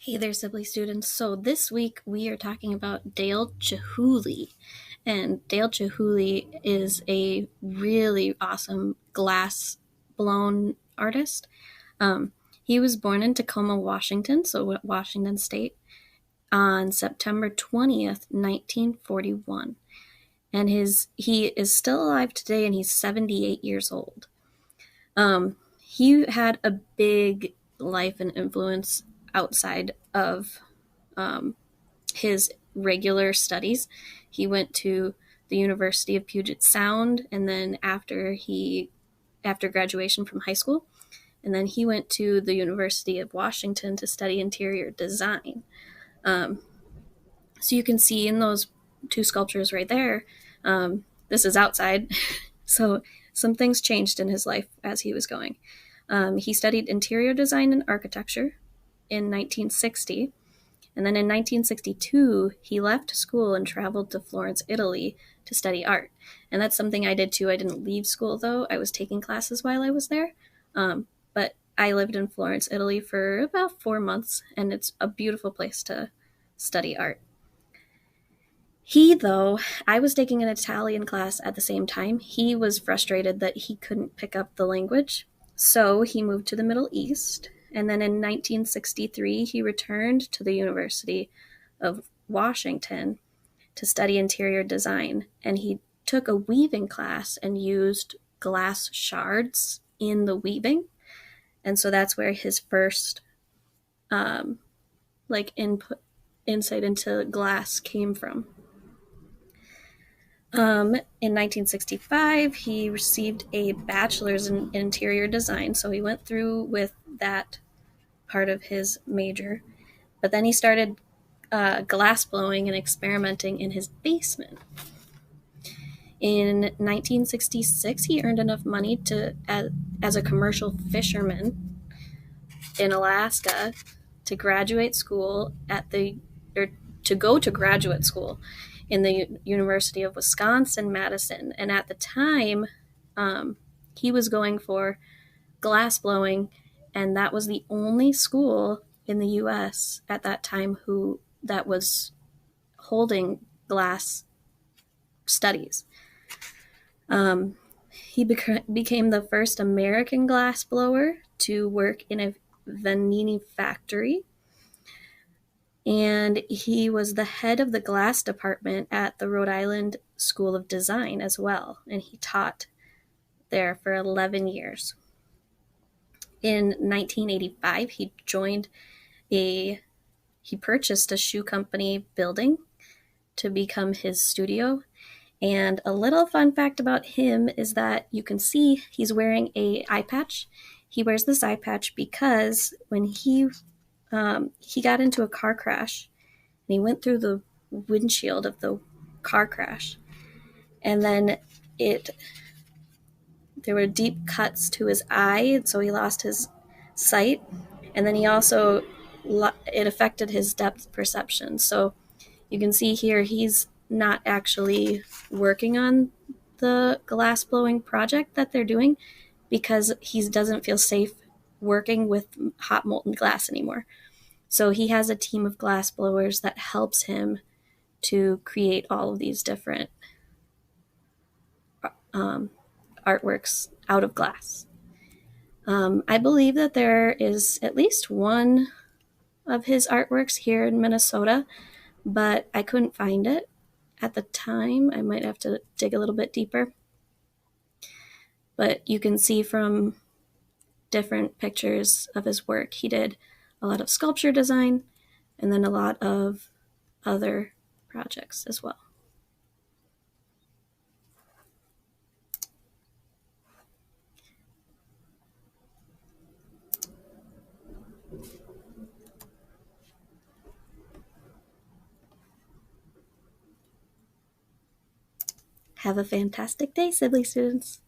Hey there, Sibley students. So this week we are talking about Dale Chihuly. And Dale Chihuly is a really awesome glass blown artist. Um, he was born in Tacoma, Washington, so Washington State, on September 20th, 1941. And he is still alive today and he's 78 years old. He had a big life and influence outside of his regular studies. He went to the University of Puget Sound, and then after graduation from high school, and then he went to the University of Washington to study interior design. Um, so you can see in those two sculptures right there, this is outside. So some things changed in his life as he was going. He studied interior design and architecture in 1960. And then in 1962, he left school and traveled to Florence, Italy to study art. And that's something I did too. I didn't leave school though. I was taking classes while I was there. But I lived in Florence, Italy for about 4 months, and it's a beautiful place to study art. I was taking an Italian class at the same time. He was frustrated that he couldn't pick up the language. So he moved to the Middle East. And then in 1963, he returned to the University of Washington to study interior design. And he took a weaving class and used glass shards in the weaving. And so that's where his first insight into glass came from. In 1965, he received a bachelor's in interior design, so he went through with that part of his major. But then he started glass blowing and experimenting in his basement. In 1966, he earned enough money as a commercial fisherman in Alaska to graduate school to go to graduate school in the University of Wisconsin-Madison. And at the time, he was going for glass blowing, and that was the only school in the U.S. at that time that was holding glass studies. He became the first American glass blower to work in a Vanini factory. And he was the head of the glass department at the Rhode Island School of Design as well. And he taught there for 11 years. In 1985, he purchased a shoe company building to become his studio. And a little fun fact about him is that you can see he's wearing an eye patch. He wears this eye patch because when he got into a car crash, and he went through the windshield of the car crash, and then there were deep cuts to his eye, and so he lost his sight, and then it affected his depth perception. So you can see here he's not actually working on the glass blowing project that they're doing because he doesn't feel safe working with hot molten glass anymore. So he has a team of glass blowers that helps him to create all of these different artworks out of glass. I believe that there is at least one of his artworks here in Minnesota, but I couldn't find it at the time. I might have to dig a little bit deeper. But you can see from different pictures of his work, he did a lot of sculpture design and then a lot of other projects as well. Have a fantastic day, Sibley students.